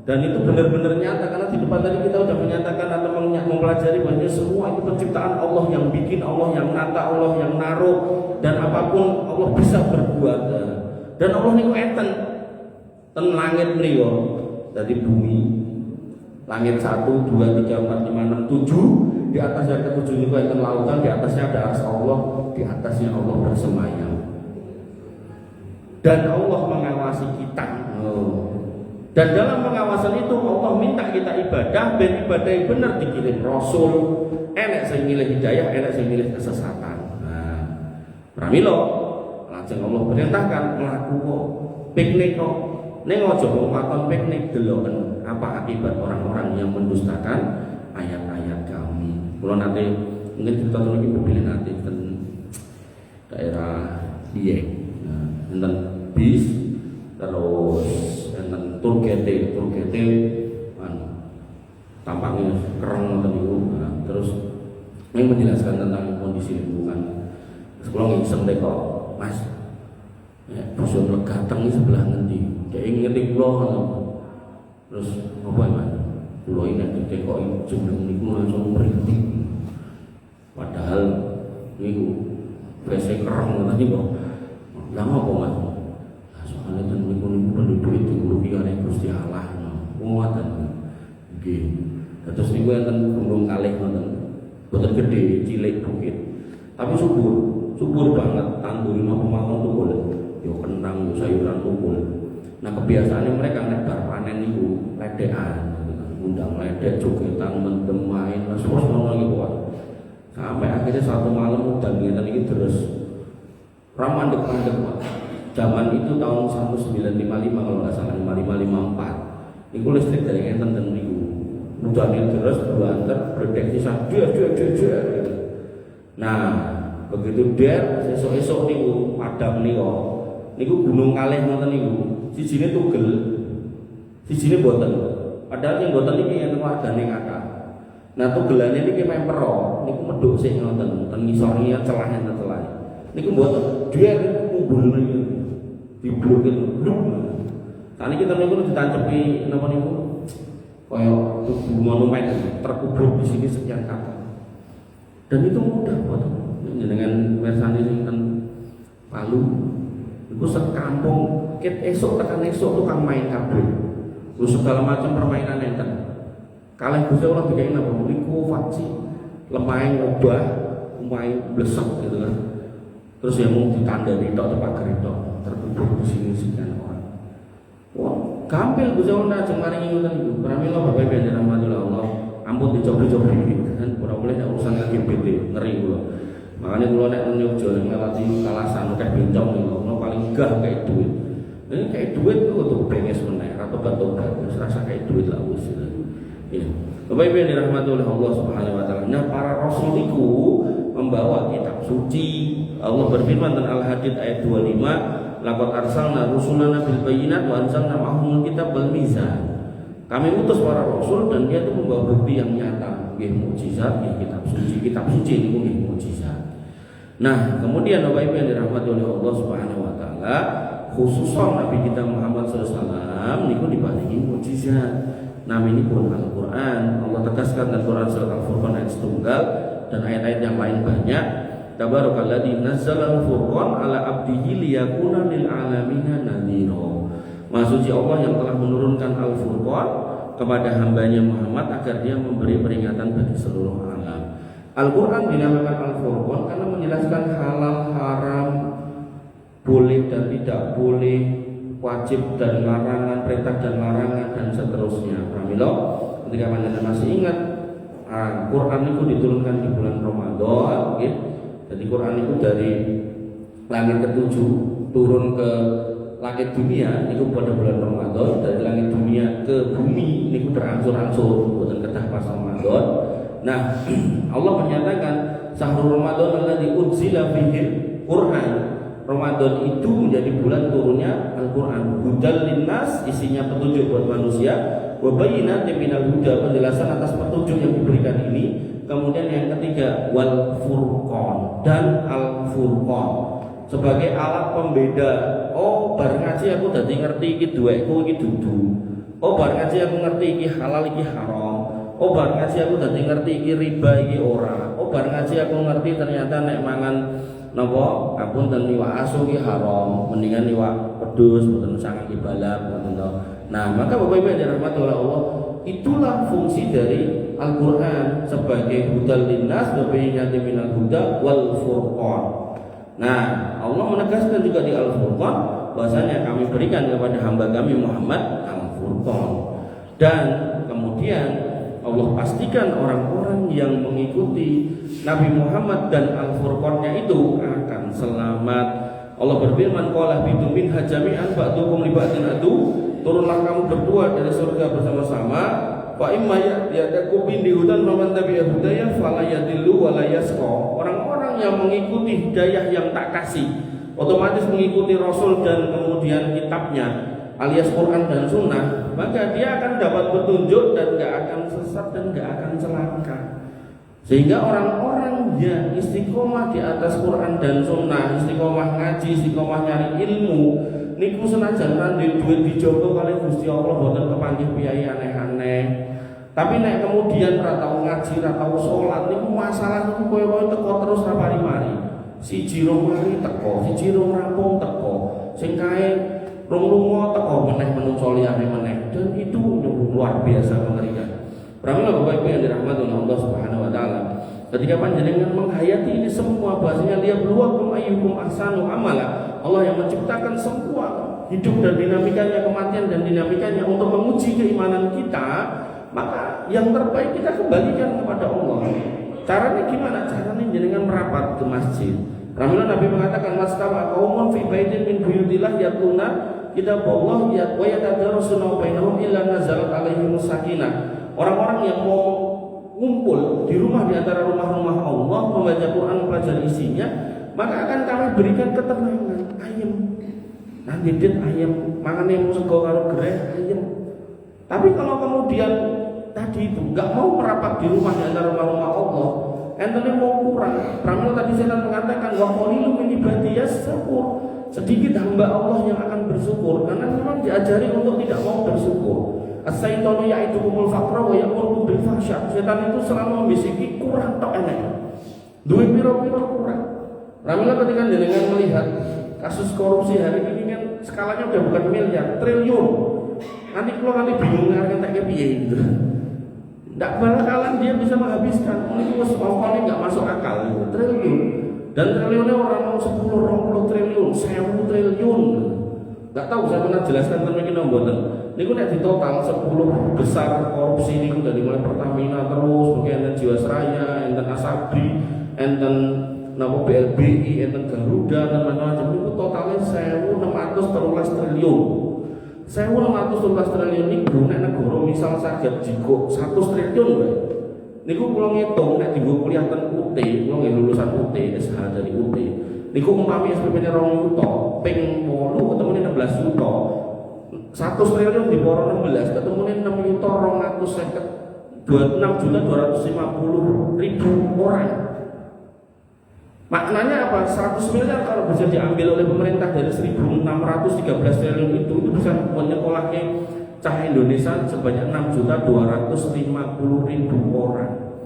Dan itu benar-benar nyata, karena di depan tadi kita sudah menyatakan atau mempelajari bahwa semua itu penciptaan penciptaan, Allah yang bikin, Allah yang nata, Allah yang naruh, dan apapun Allah bisa berbuat. Dan Allah niku enten ten langit mriyo dadi bumi. Langit 1 2 3 4 5 6 7, di atas yang ke-7 niku enten lautan, di atasnya ada arsy Allah, di atasnya Allah bersemayam. Dan Allah mengawasi kita. Dan dalam pengawasan itu Allah minta kita ibadah, ben ibadah yang benar dikirim Rasul. Enek sing milih hidayah, enek sing milih kesesatan. Nah, pramila lajeng Allah perintahkan mlaku kok piknik kok. Ning aja kok maton piknik deloken apa akibat orang-orang yang mendustakan ayat-ayat kami. Kula nanti mungkin cerita lagi mobil nanti ten daerah Dieng. Nah, enten bis terus enten turgete tampaknya kereng ngoten niku. Nah, terus ini menjelaskan tentang kondisi lingkungan. Sekolah ngiseng deh kok, Mas. Ya, bosan legateng sebelah ngendi? Kayak ngerti kula. Terus apa ya, Mas? Kula ini ditekoki jeneng niku langsung merintih. Padahal niku wis kereng ngoten niku. Lah apa, Mas? Soalnya kan niku penduduk itu rugi kali Gusti Allah. Ngoten. Nggih. Terus niku enten gunung kalih ngoten. Boten gede, cilik bukit. Tapi subur banget, tanggul napa mawon tukul. Yo kentang, yo sayuran tukul. Nah, kebiasaannya mereka nek bar panen niku ledekan, undang ledek, jogetan, mendem main, terus ngono iki kok. Sampai akhirnya satu malam udan ngeten iki terus ramandek-mandek, Pak. Zaman itu tahun 1955 kalau nggak salah, 5554. Niku listrik dari enten ten niku. Udannya terus banter berdeksi dia gitu. Nah, begitu der esok-esok niku padam niku gunung kalih ngoten niku. Sijine tugel, sijine boten. Padahal yang boten iki enten wargane kakak. Nah, tugelane niki mempero, niku medhuk sik ngoten, ten ngisor niat celah enten celah. Niku boten der kubul niku. Diblokir bluk. Saniki kita niku ditancepi napa niku? Kayak monumen terkubur di sini sekian kakak. Dan itu mudah buat dengan versane sing ten Palu. Iku sekampung ket esok tekan esok tukang main kabeh. Lu segala macam permainan enten. Kalih Gusti Allah dikai napa niku faksi. Lemah ngobah, main blesek gitu kan. Terus yang mau ditandani tok tepak geretok terkubur di sini sekian orang. Wah, gampil Gusti Allah ajeng maringi ngoten niku. Pramila Bapak Ibu yang dirahmati Allah, ampun dicoba-coba kan ora boleh urusan LGBT ngeri kula. Makanya kula nek nyojo ngelati kalasan kayak bencong niku, paling gah kayak duit. Ini kayak duit kok tuh benges meneh atau tobat wis rasa kayak duit lah wis. Ya. Bapak Ibu yang dirahmati oleh Allah Subhanahu wa taala. Nah, para rasul niku membawa kitab suci. Allah berfirman dalam Al-Hadid ayat 25, laqad arsalna rusulana bil bayyinat wa anzalna ma'ahumul kitab wal mizan. Kami utus para rasul dan dia itu membawa bukti yang nyata, nggih mukjizat, nggih kitab suci niku nggih mukjizat. Nah, kemudian Bapak Ibu yang dirahmati oleh Allah Subhanahu wa taala, khususnya Nabi kita Muhammad sallallahu alaihi wasallam niku diparingi mukjizat. Namanya pun Al-Qur'an. Allah tegaskan dalam Quran surat Al-Furqan ayat 1 dan ayat-ayat yang lain banyak. Tabarakalladzi nazzala al-furqan ala 'abdihi liyakuna lil 'alamina nadhira. Maha suci Allah yang telah menurunkan Al-Furqan kepada hambanya Muhammad agar dia memberi peringatan bagi seluruh alam. Al-Quran dinamakan Al-Furqan karena menjelaskan halal, haram, boleh dan tidak boleh, wajib dan larangan, perintah dan larangan dan seterusnya. Pramila, ketika panjenengan masih ingat, Al-Quran itu diturunkan di bulan Ramadan, gitu. Jadi Quran itu dari langit ke-7 turun ke langit dunia itu pada bulan Ramadan, dari langit dunia ke bumi ini berangsur-angsur bukan kedah pas Ramadan. Nah, Allah menyatakan syahrul Ramadan alladzi unzila fihi Quran. Ramadan itu menjadi bulan turunnya Al-Quran. Hudal linnas, isinya petunjuk buat manusia. Wa bayyinatin minal huda, penjelasan atas petunjuk yang diberikan ini. Kemudian yang ketiga wal furqan, dan al furqan sebagai alat pembeda. Oh, bar ngaji aku dadi ngerti iki duweku iki dudu. Oh, bar ngaji aku ngerti iki halal iki haram. Oh, bar ngaji aku dadi ngerti iki riba iki ora. Oh, bar saiki aku ngerti ternyata nek mangan napa ngapunten iwak asu ki haram, mendingan iwak pedus mboten sangat ibalah ngoten to. Nah, maka Bapak Ibu yang dirahmati oleh Allah, itulah fungsi dari Al-Qur'an sebagai hudal linnas wa bayyinatin minal huda wal furqan. Nah, Allah menegaskan juga di Al-Furqan bahwasanya kami berikan kepada hamba kami Muhammad Al-Furqan. Dan kemudian Allah pastikan orang-orang yang mengikuti Nabi Muhammad dan Al-Furqannya itu akan selamat. Allah berfirman, qala bidu minha jami'an ba'dukum li ba'din adu, turunlah kamu berdua dari surga bersama-sama. Fa imma ya'takum bi hudan faman tabi'a hudaya fala yadillu wa la yasqa. Orang-orang yang mengikuti hidayah yang tak kasih, otomatis mengikuti Rasul dan kemudian kitabnya alias Quran dan Sunnah, maka dia akan dapat petunjuk dan gak akan sesat dan gak akan celaka. Sehingga orang-orang yang istiqomah di atas Quran dan Sunnah, istiqomah ngaji, istiqomah nyari ilmu, niku senajan randhe duit dijogo kali Gusti Allah boten kepanggih piyai aneh-aneh. Tapi nek kemudian ra tau ngaji, ra tau salat, niku masalah niku koyo-koyo teko terus ra mari-mari. Siji rong mari teko, siji rong rampung teko. Sing kae rong lunga teko meneh menungso liyane meneh, dan itu luar biasa mengerikan. Pramila Bapak Ibu yang dirahmati oleh Allah Subhanahu wa taala, ketika panjenengan menghayati ini semua bahasanya liyabluwakum ayyukum ahsanu amala, Allah yang menciptakan semua hidup dan dinamikanya, kematian dan dinamikanya untuk menguji keimanan kita, maka yang terbaik kita kembalikan kepada Allah. Caranya gimana? Caranya jenengan merapat ke masjid. Pramila Nabi mengatakan mastama qaumun fi baitin min buyutillah yatluna kitab Allah wa yatadarasuna bainahum illa nazalat alaihimus sakinah. Orang-orang yang mau ngumpul di rumah di antara rumah-rumah Allah membaca Quran, mempelajari isinya, maka akan kami berikan ketenangan. Ayem. Nanti dit ayem, mangane mau sego karo gereh ayem. Tapi kalau kemudian tadi itu enggak mau merapat di rumah di antara rumah-rumah Allah, entene mau kurang. Pramila tadi setan mengatakan wa qalilu min ibadiyas syukur. Sedikit hamba Allah yang akan bersyukur, karena memang diajari untuk tidak mau bersyukur. As-syaitanu ya'idukumul faqra wa ya'murukum bil fahsya. Setan itu selalu membisiki kurang tok enek. Duwe pira-pira kurang. Pramila ketika jenengan melihat kasus korupsi hari ini kan skalanya udah bukan miliar, triliun. Nanti bingung ngarep piye gitu. Tidak bakalan dia bisa menghabiskan. Ini uangnya nggak masuk akal. Triliun. Dan triliunnya orang mau 10-20 triliun, 1000 triliun. Nggak tahu, saya pernah jelaskan tentang ini mboten. Niku nek di total 10 besar korupsi niku dari mulai Pertamina terus, mungkin enten Jiwasraya, enten Asabri, enten napa BLBI, enten Garuda dan macam-macam. Niku totalnya 1613 triliun. 1613 triliun niku nek negara misal saja jiko 100 triliun wae. Niku kula ngitung nek dienggo kuliah ten UT, kula nggih lulusan UT, SH dari UT. Niku umpami SPP-ne 2 juta, ping 8 ketemune 16 juta. 100 triliun di poro 16 ketemune 6 juta 250 26.250.000 orang. Maknanya apa? 100 miliar kalau bisa diambil oleh pemerintah dari 1.613 triliun itu bisa menyekolahkan cah Indonesia sebanyak 6.250.000 orang.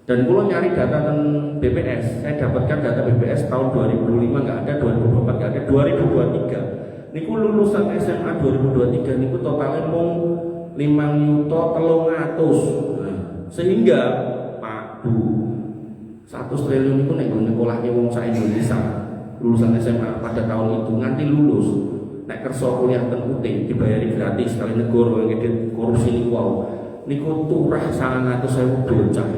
Dan kalau nyari data tentang BPS, saya dapatkan data BPS tahun 2005 nggak ada, 2024 nggak ada, 2023. Niku lulusan SMA 2023 niku totalnya mau 5.300.000. Sehingga Pak Bu 100 triliun itu nek nyekolahke wong sak Indonesia lulusan SMA pada tahun itu nganti lulus nek kersa kuliah ten UT dibayari gratis kali negara ngedit korupsi niku niku turah 900.000 bocah.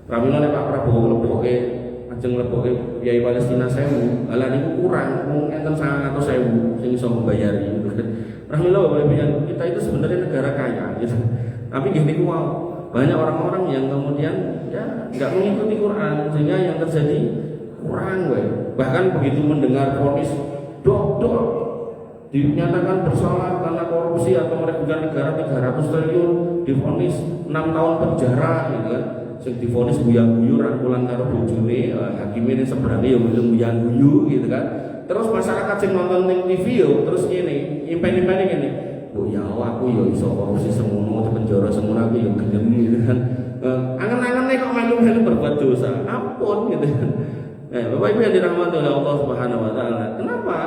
Pramila nek Pak Prabowo leboke ajeng leboke Yai Palestina 1000, ala niku kurang mung enten 900.000 sing iso membayari. Pramila Bapak Ibu, kita itu sebenarnya negara kaya gitu. Tapi nggih niku banyak orang-orang yang kemudian ya nggak mengikuti Quran sehingga yang terjadi kurang bahkan begitu mendengar vonis dok dinyatakan bersalah karena korupsi atau merugikan negara 300 triliun divonis 6 tahun penjara gitu kan, sing divonis guyang-guyu rangkulan karo bojone hakime seberane ya guyang-guyu gitu kan. Terus masyarakat sing nonton ning TV yo terus ngene impen-impene ngene, oh ya aku ya iso korupsi semono, penjara semono aku ya gelem gitu kan. Angen-angen kok melu-melu berbuat dosa, ampun gitu. Bapak Ibu yang dirahmati oleh Allah Subhanahu wa taala. Kenapa?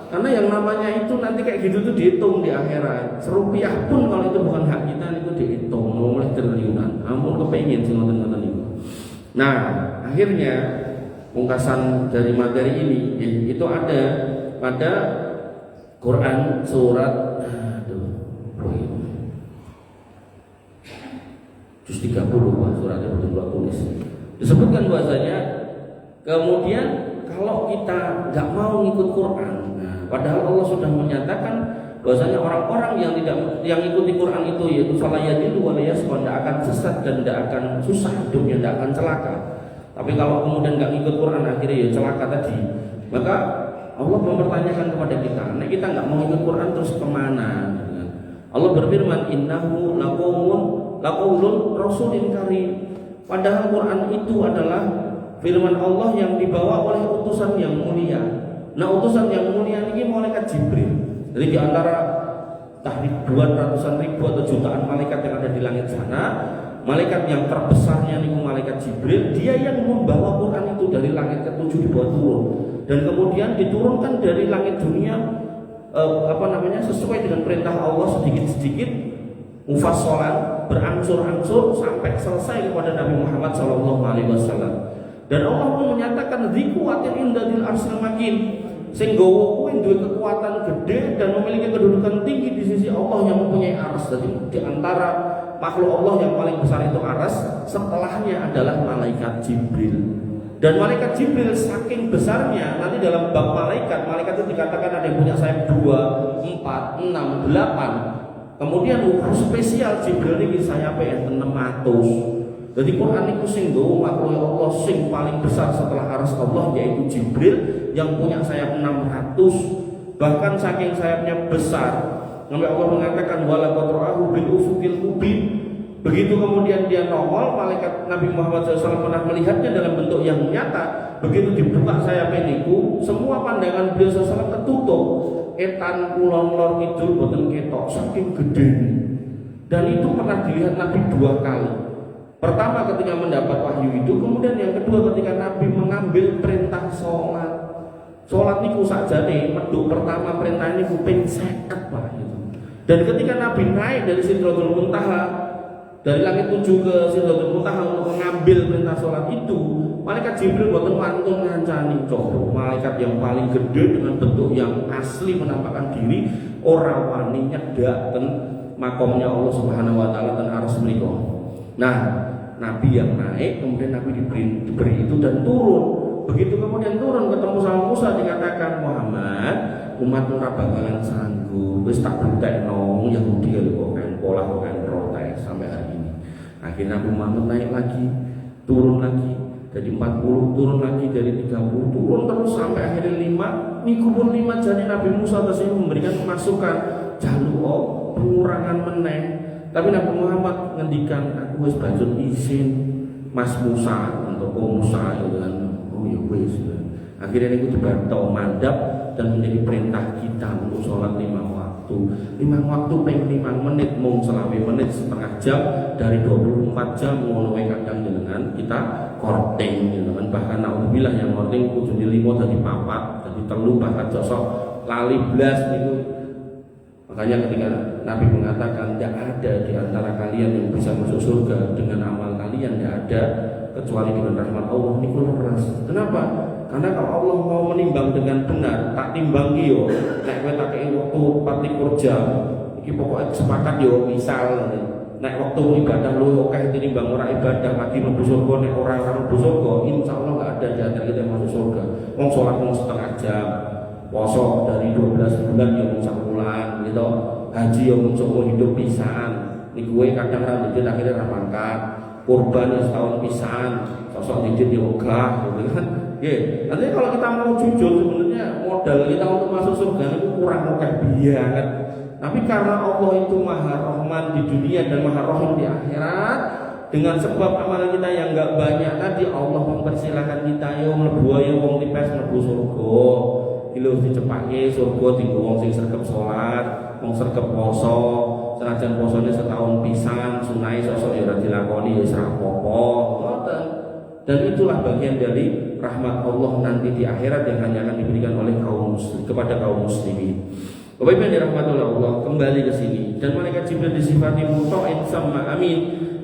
Karena yang namanya itu nanti kayak gitu tuh dihitung di akhirat. Serupiah pun kalau itu bukan hak kita itu dihitung mulai triliunan. Ampun kepengin sing ngoten-ngoten niku. Nah, akhirnya pungkasan dari materi ini itu ada pada Quran surat juz 30 suratnya betul tulis. Disebutkan bahwasanya kemudian kalau kita nggak mau ngikut Quran, padahal Allah sudah menyatakan bahwasanya orang-orang yang ikuti Quran itu yaitu falayadilu walayasqa, tidak akan sesat dan tidak akan susah hidupnya, tidak akan celaka. Tapi kalau kemudian nggak ngikut Quran akhirnya ya celaka tadi. Maka Allah mempertanyakan kepada kita, nah kita nggak mau ngikut Quran terus kemana? Allah berfirman, innahu laqaulun rasulin karim. Padahal Quran itu adalah firman Allah yang dibawa oleh utusan yang mulia. Nah, utusan yang mulia ini malaikat Jibril. Jadi di antara ribuan, ratusan ribu atau jutaan malaikat yang ada di langit sana, malaikat yang terbesarnya ini malaikat Jibril, dia yang membawa Quran itu dari langit ke-7 dibawa turun. Dan kemudian diturunkan dari langit dunia sesuai dengan perintah Allah sedikit-sedikit mufassalan, berangsur-angsur sampai selesai kepada Nabi Muhammad SAW. Dan Allah pun menyatakan dzikuwatin indadil arsil makin, sing gowo kuwi duwe kekuatan gede dan memiliki kedudukan tinggi di sisi Allah yang mempunyai arsy. Jadi di antara makhluk Allah yang paling besar itu arsy, setelahnya adalah malaikat Jibril. Dan malaikat Jibril saking besarnya, nanti dalam bab malaikat itu dikatakan ada yang punya sayap 2, 4, 6, 8. Kemudian spesial Jibril ini sayapnya 600. Jadi Quran itu sing nggawa makhluk Allah sing paling besar setelah arsy Allah yaitu Jibril yang punya sayap 600. Bahkan saking sayapnya besar, sampai Allah mengatakan wala qatrahu bil ufuqil mubin. Begitu kemudian dia nongol, malaikat Nabi Muhammad SAW pernah melihatnya dalam bentuk yang nyata. Begitu dibuka sayapnya niku, semua pandangan beliau SAW ketutup. Etan kulon lor kidul boten ketok saking gede. Dan itu pernah dilihat Nabi 2 kali. Pertama ketika mendapat wahyu itu, kemudian yang kedua ketika Nabi mengambil perintah sholat. Sholat niku sakjane medhuk pertama perintah niku ping 50 Pak gitu. Dan ketika Nabi naik dari Sidratul Muntaha, dari langit 7 ke Sidratul Muntaha untuk mengambil perintah sholat itu, malaikat Jibril boten wantun ngancani coba. Malaikat yang paling gede dengan bentuk yang asli menampakkan diri, ora wani nyedhaken makomnya Allah Subhanahu wa taala dan arsy menika. Nah, Nabi yang naik, kemudian Nabi diberi itu dan turun. Begitu kemudian turun ketemu sama Musa, dikatakan Muhammad, umatmu ora bakalan sanggup, wis tak bentekno Yahudi kok kan pola kok kan protes sampai hari ini. Akhirnya Nabi Muhammad naik lagi, turun lagi, jadi 40, turun lagi dari 30, turun terus sampai akhirnya 5. Niku pun 5 jadi Nabi Musa tersebut memberikan masukan jaluk pengurangan meneh. Tapi Nabi Muhammad ngendikan, aku wis banjur izin Mas Musa untuk Musa itu kan. Oh ya wis. Akhirnya itu dibantu mandap dan menjadi perintah kita untuk sholat 5 waktu. 5 waktu peng 5 menit, mung selawe menit, setengah jam dari 24 jam ngono wae kadang dengan kita korting gitu kan. Bahkan alhamdulillah yang korting kudune 5 dadi 4, dadi 3 bahkan sosok lali blas niku. Makanya ketika Nabi mengatakan tidak ada di antara kalian yang bisa masuk surga dengan amal kalian, tidak ada kecuali dengan rahmat Allah. Niku leres. Kenapa? Karena kalau Allah mau menimbang dengan benar, tak timbang yo, nek kowe tak kei waktu 24 jam, iki pokoknya sepakat yo misal nek waktu ibadah lu akeh tinimbang ora ibadah lagi mlebu surga, nek ora mlebu surga, insyaallah enggak ada di antara kita yang masuk surga. Wong salat mung setengah jam, poso dari 12 bulan ya mung 1 bulan gitu. Haji ya mung seumur hidup pisan. Niku kowe kadang ra ndit akhire ra mangkat. Kurban ya setahun pisan, sosok ndit ya ogah gitu kan. Nggih, artinya kalau kita mau jujur sebenarnya modal kita untuk masuk surga itu kurang akeh banget. Tapi karena Allah itu Maha Rahman di dunia dan Maha Rahim di akhirat, dengan sebab amalan kita yang enggak banyak tadi, Allah mempersilahkan kita yo mlebu ayo wong tipes mlebu surga. Lho dicepake surga dienggo wong sing sregep salat, wong sregep poso, senajan posone setahun pisan, sunai sosok ya ora dilakoni ya ora apa-apa. Ngoten. Dan itulah bagian dari rahmat Allah nanti di akhirat yang hanya akan diberikan oleh kepada kaum muslimin. Bapak Ibu yang dirahmati oleh Allah, kembali ke sini. Dan malaikat Jibril disifati muta'in sama amin,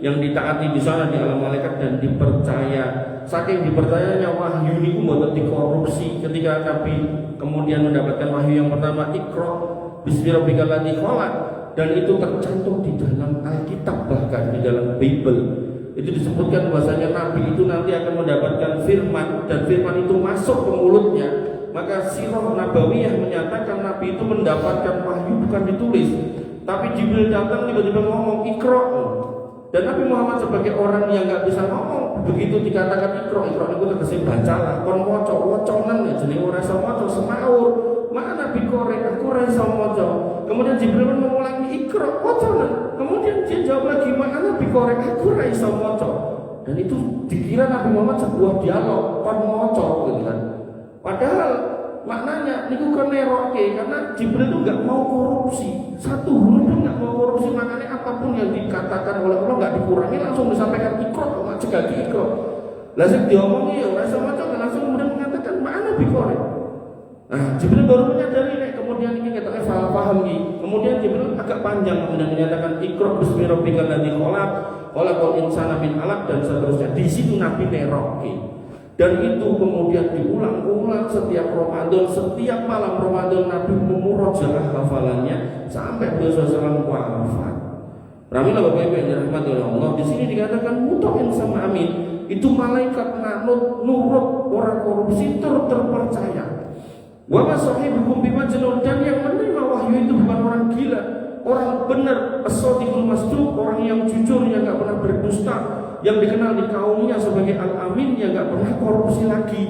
yang ditaati di sana di alam malaikat dan dipercaya. Saking dipercayanya wahyu ini mboten dikorupsi. Ketika Nabi kemudian mendapatkan wahyu yang pertama, Iqra bismi rabbikal ladzi khalaq, dan itu tercantum di dalam Alkitab, bahkan di dalam Bible. Itu disebutkan bahwasanya Nabi itu nanti akan mendapatkan firman, dan firman itu masuk ke mulutnya. Maka sirah nabawiyah menyatakan Nabi itu mendapatkan wahyu bukan ditulis, tapi Jibril datang tiba-tiba ngomong Iqra. Dan Nabi Muhammad sebagai orang yang nggak bisa ngomong, begitu dikatakan Iqra itu tegese bacalah, kon waca waconan ya jenenge ora iso maca semaur. Maka Nabi korek aku ora iso maca. Kemudian Jibril mengulangi Iqra waconan. Kemudian dia jawab lagi, maka Nabi korek aku ora iso maca. Dan itu dikira Nabi Muhammad sebuah dialog kon maca gitu kan. Padahal maknanya niku keneroke, karena Jibril itu nggak mau korupsi, satu huruf pun nggak mau korupsi. Makanya apapun yang dikatakan oleh Allah nggak dikurangi, langsung disampaikan Iqra, nggak cegah Iqra. Lah sing diomongi ya ora iso maca, langsung kemudian mengatakan mana bikorek. Nah, Jibril baru menyadari nek kemudian ini kita paham nih. Kemudian Jibril agak panjang kemudian menyatakan Iqra bismi rabbikal ladzi khalaq, khalaqal insana min 'alaq, dan seterusnya. Di situ Nabi neroke. Dan itu kemudian diulang-ulang setiap Ramadan, setiap malam Ramadan Nabi memurojaah hafalannya sampai beliau SAW wafat. Ramilah Bapak Ibu yang dirahmati oleh Allah, di sini dikatakan muta'in sama amin. Itu malaikat manut, nurut, orang korupsi, terpercaya. Wa ma sahibukum bimajnun, dan yang menerima wahyu itu bukan orang gila, orang benar, as-shadiqul masduq, orang yang jujur, yang enggak pernah berdusta, yang dikenal di kaumnya sebagai Al-Amin, yang enggak pernah korupsi lagi.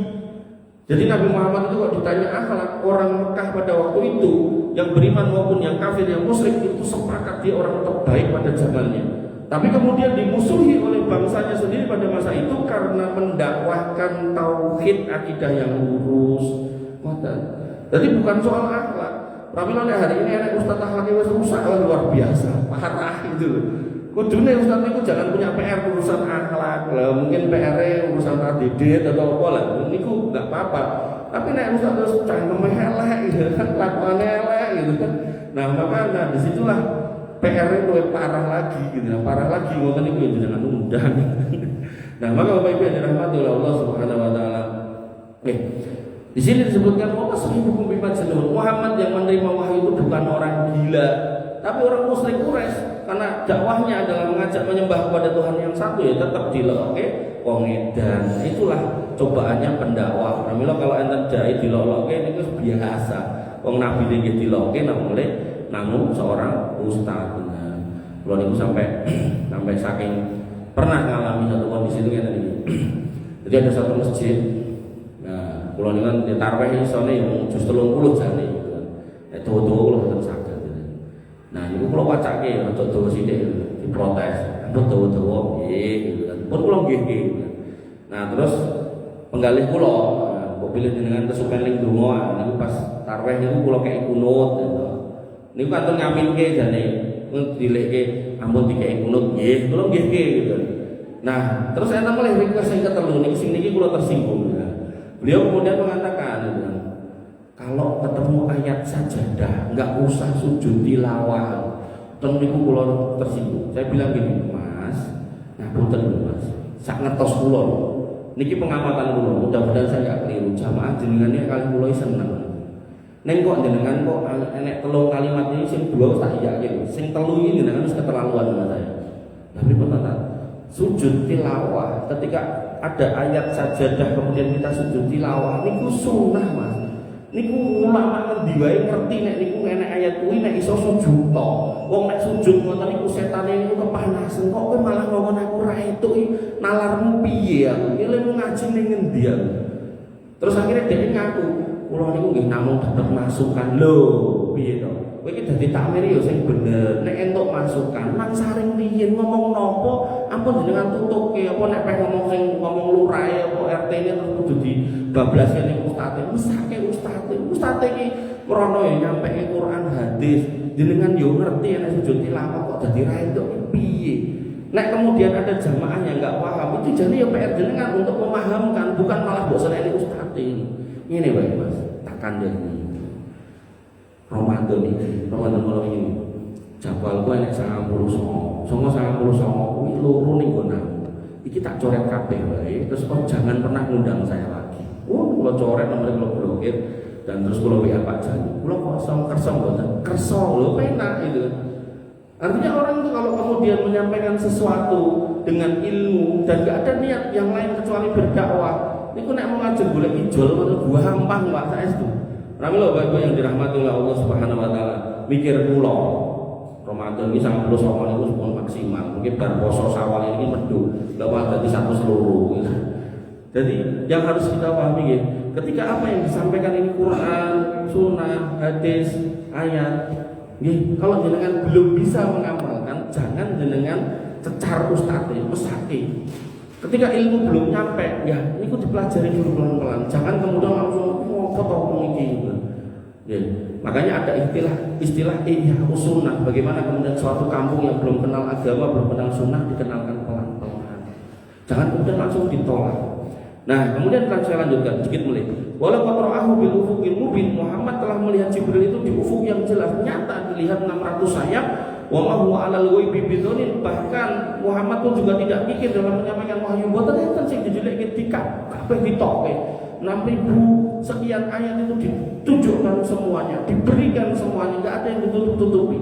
Jadi Nabi Muhammad itu kalau ditanya akhlak orang Mekah pada waktu itu, yang beriman maupun yang kafir, yang musyrik, itu sepakat dia orang terbaik pada zamannya. Tapi kemudian dimusuhi oleh bangsanya sendiri pada masa itu karena mendakwahkan tauhid, akidah yang lurus. Jadi bukan soal akhlak. Tapi hari ini ada ustaz akhlak yang rusak luar biasa, parah gitu loh. Kudune ustaz itu jangan punya PR urusan akhlak lah, mungkin PR-nya urusan ADD atau apa lah, niku nggak apa-apa. Tapi nek ustaz terus cangkem elek gitu kan, lakuane elek gitu kan. Nah, maka disitulah PR-nya lebih parah lagi gitu, parah lagi ngoten niku jangan undang. Nah, maka Bapak Ibu yang dirahmati oleh Allah Subhanahu wa taala. Di sini disebutkan hukum bimajnun. Muhammad yang menerima wahyu itu bukan orang gila, tapi orang musyrik Quraisy, karena dakwahnya adalah mengajak menyembah kepada Tuhan yang satu, ya tetap diloke wong edan. Itulah cobaannya pendakwah. Namanya kalau enten dai diloke itu biasa. Wong nabi nggih diloke namun seorang ustaz. Kalau niku sampai saking pernah ngalami satu kondisi itu ngene iki. Jadi ada satu masjid. Kalau dengan ditarweh isone yang justru 30 jane gitu kan. Dawa-dawa kula mboten saged. Nah, niku kula wacake rada dawa sithik diprotes. Ampun dawa-dawa nggih gitu kan. Pun kula nggih gitu. Nah, terus penggalih kula kok pilih jenengan kesupen ling donga niku pas tarweh niku kula kei kunut gitu. Niku kanten ngaminke jane dilekke ampun dikei kunut nggih, kula nggih gitu. Nah, terus enten mulai request sing ketelu niki sing niki kula tersinggung. Beliau kemudian mengatakan, kalau ketemu ayat sajadah nggak usah sujud tilawah. Teniku kula tersinggung. Saya bilang gini, Mas, ngapunten Mas, sak ngetos kula. Niki pengamatan kula, mudah-mudahan saya nggak keliru. Jamaah jenengannya kali kula seneng. Neng kok jenengan kok enek telung kalimat ini sing dua tak yakin, sing telu ini jenengan wis keterlaluan sama saya. Tapi benar, sujud tilawah ketika ada ayat sajadah kemudian kita sujud tilawah niku sunnah Mas. Niku ulama ngendi wae ngerti nek niku enek ayat kuwi nek iso sujud to. Wong nek sujud ngoten niku setane niku kepanasan. Kok kowe malah ngomong aku ora etuk nalarmu piye aku. Ilmu ngaji ning ngendi aku. Terus akhirnya dia ngaku, kula niku nggih namung dapat masukan lho. Piye to? Kowe iki dadi takmir ya sing bener. Nek entuk masukan, nang saring riyin ngomong nopo, ampun jenengan tutuke apa nek pengen ngomong sing ngomong lurahe apa RT-ne terus kudu dibablaske ning ustate. Mesake ustate. Ustate iki krana ya nyampeke Quran hadis. Jenengan yo ngerti nek sujud tilawah kok dadi ra entuk piye. Nek kemudian ada jamaah yang nggak paham, itu jadi ya PR jenengan untuk memahamkan, bukan malah mbok seneni ustaz ini baik Mas, tak kandhani. Ramadan malam ini. Jadwal gue enek 99. 99 kuwi loro ning nggon. Iki tak coret kabeh wae, terus jangan pernah ngundang saya lagi. Kalau coret nomor kalau blokir dan terus kalau WA Pak Jani. Kula kosong kerso mboten. Kerso lho penak itu. Artinya orang itu kalau kemudian menyampaikan sesuatu dengan ilmu dan gak ada niat yang lain kecuali berdakwah, niku nek mau ngajeng golek ijol gua hampang Pak saestu. Rame lho Bapak yang dirahmati oleh Allah Subhanahu wa taala. Mikir kula Ramadan ini 99 niku pun maksimal. Mungkin bar poso Syawal ini medu, lha dadi satu seluruh gitu. Jadi yang harus kita pahami ya, ketika apa yang disampaikan ini Quran, sunnah, hadis, ayat, kalau jenengan belum bisa mengamalkan, jangan jenengan cecar ustadz, mesake. Ketika ilmu belum nyampe, ya ini dipelajari dulu pelan-pelan. Jangan kemudian langsung potong ini. Ya, makanya ada istilah ihya sunnah. Bagaimana kemudian suatu kampung yang belum kenal agama, belum kenal sunnah dikenalkan pelan-pelan. Jangan kemudian langsung ditolak. Nah, kemudian saya lanjutkan sedikit mulai. Walau qatra'ahu bil ufuqil mubin, Muhammad telah melihat Jibril itu di ufuk yang jelas, nyata dilihat 600 sayap. Wa ma huwa 'alal ghaibi bidzalil, bahkan Muhammad pun juga tidak mikir dalam menyampaikan wahyu. Mboten enten sing dijeleki kabeh ditoke. 6.000 sekian ayat itu ditunjukkan semuanya, diberikan semuanya, enggak ada yang ditutup-tutupi.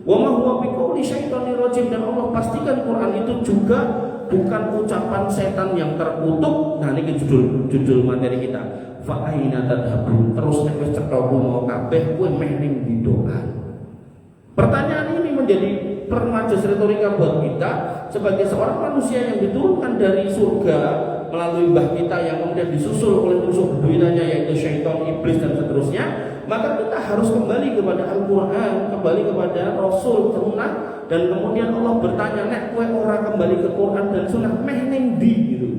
Wa ma huwa biqauli syaitonir rajim, dan Allah pastikan Quran itu juga bukan ucapan setan yang terkutuk. Nah ini judul materi kita. Fa aina tadhabun, terus nek wis cetha mau kabeh kowe meh ning doa. Pertanyaan ini menjadi permajas retorika buat kita sebagai seorang manusia yang diturunkan dari surga melalui mbah kita yang kemudian disusul oleh musuh bebuyutannya yaitu syaitan, iblis dan seterusnya. Maka kita harus kembali kepada Al-Quran, kembali kepada Rasul, sunnah, dan kemudian Allah bertanya, nek kowe ora kembali ke Quran dan sunnah meh ning ndi gitu.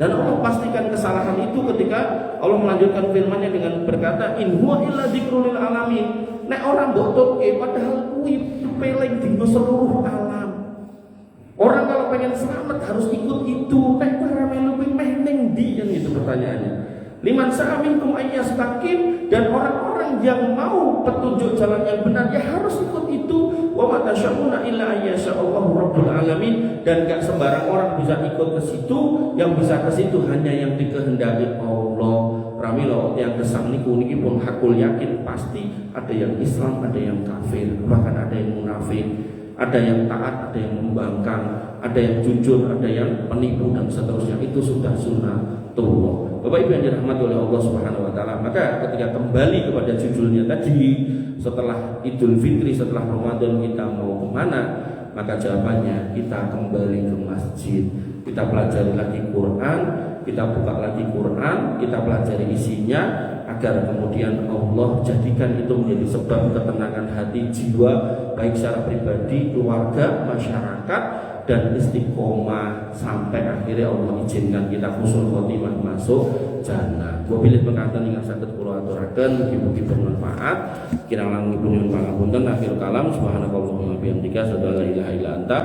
Dan Allah pastikan kesalahan itu ketika Allah melanjutkan firman-Nya dengan berkata, in huwa illa dzikrul lil alamin. Nek orang mbok toke padahal kuwi peling dinggo seluruh alam. Orang kalau pengen selamat harus ikut itu. Nek para melu meh ning ndi kan itu pertanyaannya. Liman sa'aminkum ayyastaqim, dan orang-orang yang mau petunjuk jalan yang benar ya harus ikut itu. Wa ma tasyauna illa ayyasha'allahu rabbul alamin, dan gak sembarang orang bisa ikut ke situ. Yang bisa ke situ hanya yang dikehendaki Allah. Pramila yang kesang niku niki pun hakul yakin pasti ada yang Islam, ada yang kafir, bahkan ada yang munafik, ada yang taat, ada yang membangkang, ada yang jujur, ada yang penipu dan seterusnya. Itu sudah sunnatullah. Bapak Ibu yang dirahmati oleh Allah Subhanahu wa taala, maka ketika kembali kepada judulnya tadi, setelah Idul Fitri, setelah Ramadan kita mau kemana? Maka jawabannya kita kembali ke masjid. Kita pelajari lagi Quran, kita buka lagi Quran, kita pelajari isinya agar kemudian Allah jadikan itu menjadi sebab ketenangan hati, jiwa, baik secara pribadi, keluarga, masyarakat, dan istiqomah sampai akhirnya Allah izinkan kita husnul khotimah masuk jannah. Wabillahi mengatakan yang saged kula aturaken mugi-mugi bermanfaat. Kirang langkung nyuwun pangapunten akhir kalam subhanakallahumma bihamdika asyhadu an la ilaha illa anta